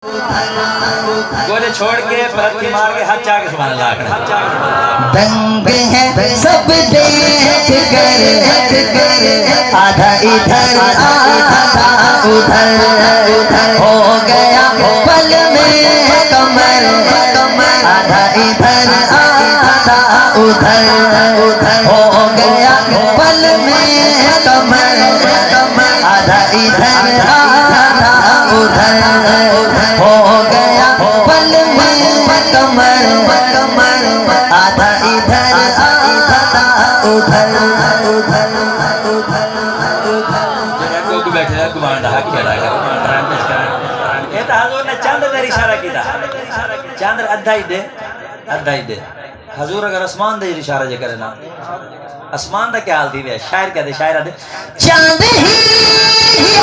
गोले छोड़ के परत की मार के हाथ जाके सुभान अल्लाह दंग है सब देख कर आधा इधर आधा उधर हो गया पल में कमर आधा इधर आधा उधर हो गया पल में कमर आधा इधर आधा उधर हो गया पल में कमर आधा इधर आधा उधर को बैठे रहा गुमान दा हक खेला कर ये तो हजूर ने चंद देर इशारा किया चंद अद्धा ही दे हजूर अगर आसमान दे इशारा जे करे ना आसमान दा क्या हाल थी वे शायर कहते शायर आदे चांद ही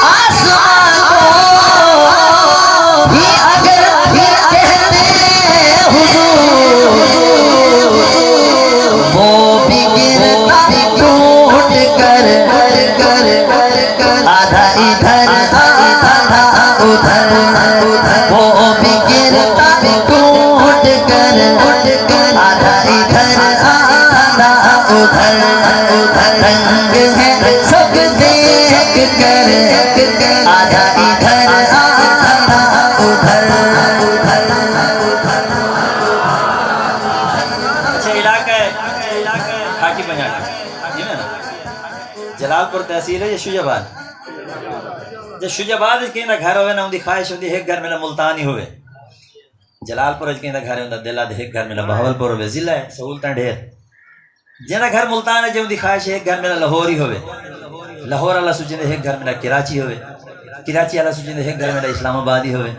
आसमान को भी अगर भी कहते हुजूर वो भी गिरता टूट कर आधा इधर आधा उधर वो भी गिरता टूट कर आधा इधर आधा उधर रंग है सब देख कर आधा इधर आधा उधर अच्छा इलाका है खाकी पंजाब ये ना जलालपुर तहसील है शुजाबाद जो शुजाबाद के घर होवे ना उनकी ख्वाहिश होती है घर में मुल्तान ही होवे जलालपुर के घर होता दिला एक घर में बहावलपुर होवे जिला है सहूलत ढेर जना घर मुल्तान है जो उनकी ख्वाहिश है घर में लाहौर ही होवे लाहौर वाला सुझे एक घर में कराची होवे कराची वाला सुझे एक घर में इस्लामाबाद ही होवे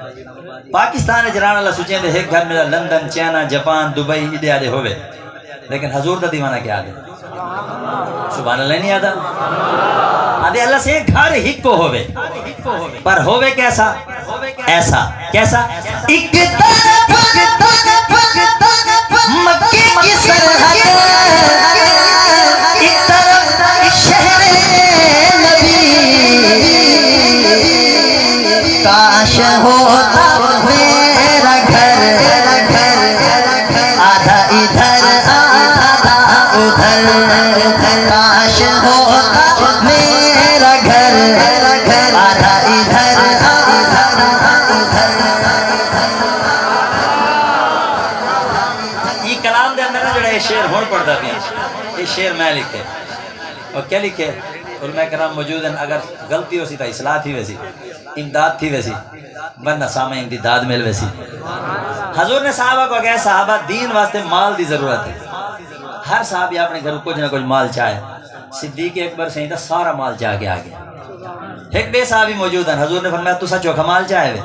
पाकिस्तान जरान वाला सुझे एक घर में लंदन चाइना जापान दुबई इदे आदे होवे लेकिन हजूर का दीवाना क्या आदे सुभान अल्लाह नहीं आता आदे अल्लाह से घर हिक्को होवे पर होवे कैसा ऐसा कैसा एक तरफ मक्के की सरहद एक तरफ शहर नबी काश होता मेरा घर आधा इधर आधा उधर काश होता मेरा घर आधा इधर आधा उधर ये कलाम दे अंदर ना जो शेर होड़ पड़ता थी ये शेर मैं लिखे और क्या लिखे और मैं कराम मौजूद है अगर गलती हो सी तो इसलाह थी वैसी इमदाद थी वैसी वरना सामने इमदाद मिल वैसी हजूर ने साहबा को कहा साहबा दीन वास्ते माल की जरूरत है हर साहब या अपने घर कुछ ना कुछ माल चाहे सिद्दीक अकबर सही था सारा माल चाह के आ गया एक बे साहब ही मौजूद है हजूर ने फरमाया तुसा चोखा माल चाहे वे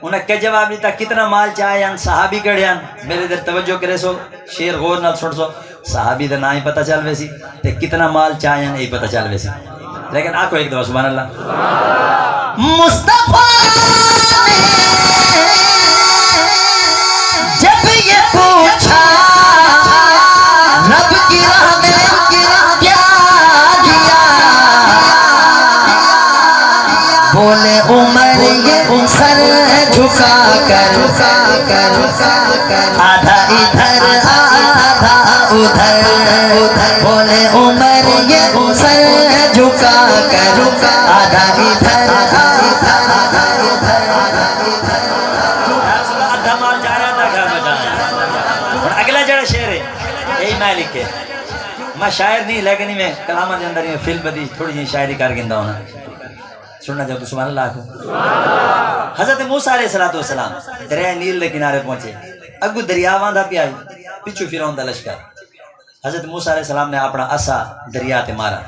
उन्हें क्या जवाब दिता कितना माल चाहे साहबी कड़े मेरे इधर तवज्जो करे सो शेर गौर नाल सुन सो साहबी का ना ही पता चल वैसी ते कितना माल चाहे नहीं पता चल वैसी लेकिन आखो एक दफा सुभान अल्लाह मुस्तफा जब ये पूछा रब की राह में क्या दिया बोले उमर ये सर झुका कर आधा इधर आधा उधर बोले उमर ये सर झुका कर आधा इधर आधा माल जा रहा था घर बजाना और अगला जरा शेर है यही मैं लिखे मैं शायर नहीं लेकिन मैं कलामा के अंदर फिल्म बदी थोड़ी जी शायरी कर गिंदा होना सुनना चाहो तो सुभान अल्लाह को हजरत मूसा अलैहिस्सलाम दरिया नील के किनारे पहुंचे अगू दरिया वांदा पिया पिछू फिरौन दा लश्कर हजरत मूसा अलैहिस्सलाम ने अपना असा दरिया ते मारा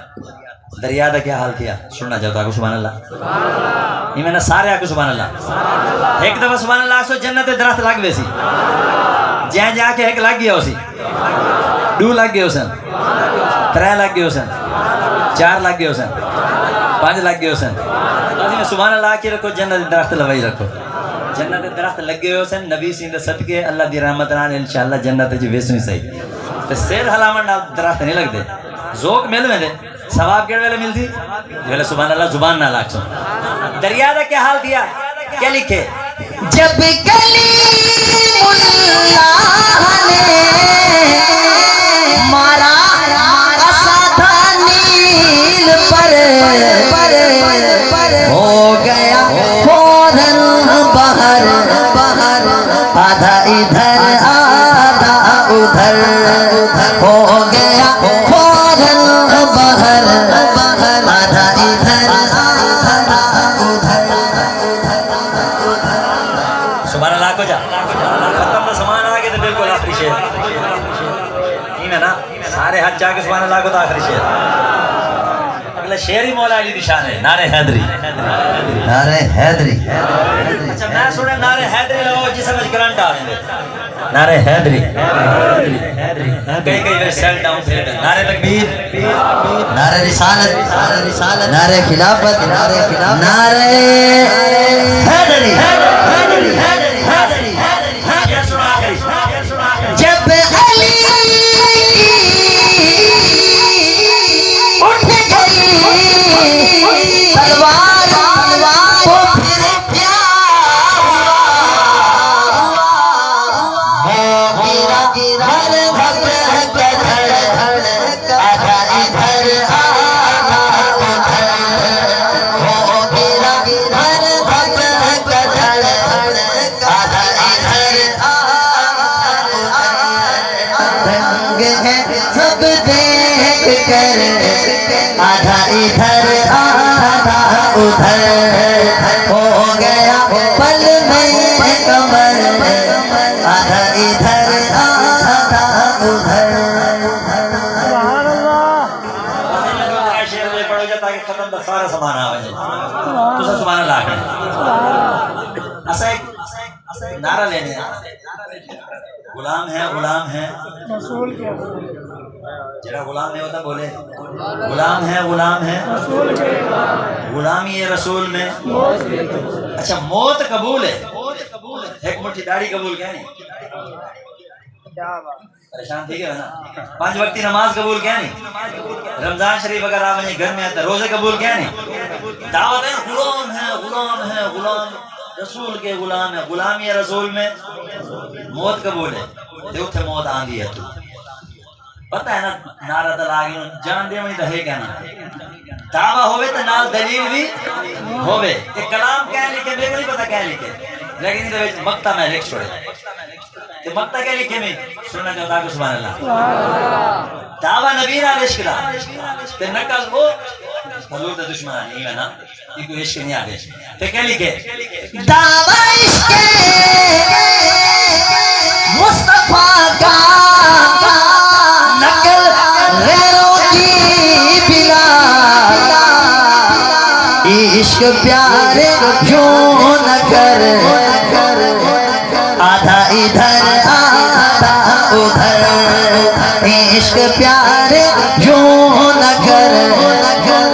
दरिया का क्या हाल किया सुनना चाहता है सुभान अल्लाह ये मैंने सारे आको सुभान अल्लाह एक दफा सुभान अल्लाह सो जन्नत दरख्त लग वैसी जै जाके एक लग गया उसी दो लग गए उसन त्रै लग गए उसन चार लग गए उसन पांच लग गए उसन सुभान अल्लाह की रखो जन्नत दरख्त लवाई रखो जन्नत दरख्त लगे हो सन नबी सिंह दे सदके अल्लाह दी रहमत नाल इंशाअल्लाह जन्नत च वेसू सही ते सिर हलावन नाल दरख्त नहीं लगदे जोक मिल वेंदे सवाब केड़े वेले मिलदी वेले सुभान अल्लाह जुबान नाल आखो दरिया का क्या हाल दिया, क्या लिखे? जब कलीमुल्लाह ने मारा असाधा नील पर हो गया फौरन बहर आधा इधर आधा उधर हो गया फौरन बहर आधा इधर आधा उधर। सुभान अल्लाह को जा खत्म तो समान आ गए तो बिल्कुल आखिरी शेर नहीं है ना, सारे हाथ जाके सुभान अल्लाह को तो आखिरी शेर। अगला शेर ही मौला अली निशान है, नारे हैदरी। नारे हैदरी। अच्छा मैं सुने नारे हैदरी लोग जिस समझ करंट आ रहे हैं, नारे हैदरी कई कई सेल डाउन नारे तकबीर, नारे रिसालत, नारे खिलाफत, नारे हैदरी। जब अली उठ गई तलवार तो फिर क्या हुआ? हर वक्त गधड़ आधा इधर आधा उधर हो गिरा। हर वक्त गधड़ आधा इधर रंग है सब देख कर आधा इधर आधा उधर हो गया पल में कमर आधा इधर आधा उधर। शेर में पढ़ो जाता कि खत्म तो सारा समान आ वजे तो सब सुभान अल्लाह है। असा एक नारा लेने गुलाम है रसूल के जरा गुलाम नहीं होता बोले गुलाम है गुलामी है रसूल में। अच्छा मौत कबूल है, एक मुट्ठी दाढ़ी कबूल क्या नहीं, परेशान थी क्या ना, 5 वक्ती नमाज कबूल क्या नहीं, रमजान शरीफ अगर आप घर में आता रोजे कबूल क्या नहीं, दावत है गुलाम रसूल के गुलाम है, गुलामी है रसूल में। मौत कबूल है ते उथे मौत आंदी है, तू पता है ना नारा तो लागे जान दे वही तो है क्या ना, दावा होवे तो नाल दलील भी होवे। ये कलाम क्या लिखे मेरे को नहीं पता क्या लिखे, लेकिन इधर मक्ता में लिख छोड़े ते मक्ता क्या लिखे में सुनना चाहता हूं सुभान अल्लाह। दावा नबी ना इश्क दा ते नकल वो हुजूर दा दुश्मन नहीं है ना, इनको इश्क नहीं आवे ते क्या लिखे? दावा इश्क मुस्तफा का नकल गैरों की बिला इश्क प्यारे यूं न कर आधा इधर आधा उधर इश्क प्यारे यूं न कर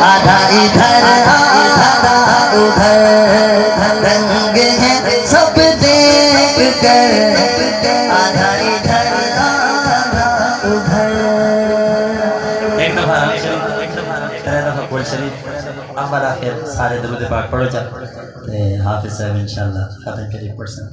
आधा इधर आधा उधर रंग है सब देख कर आधा इधर आधा उधर। एक दफा कुल शरीफ अब आखिर सारे दरूद पाक पढ़ो जा हाफिज साहब इंशाल्लाह खत्म करिए पर्सन।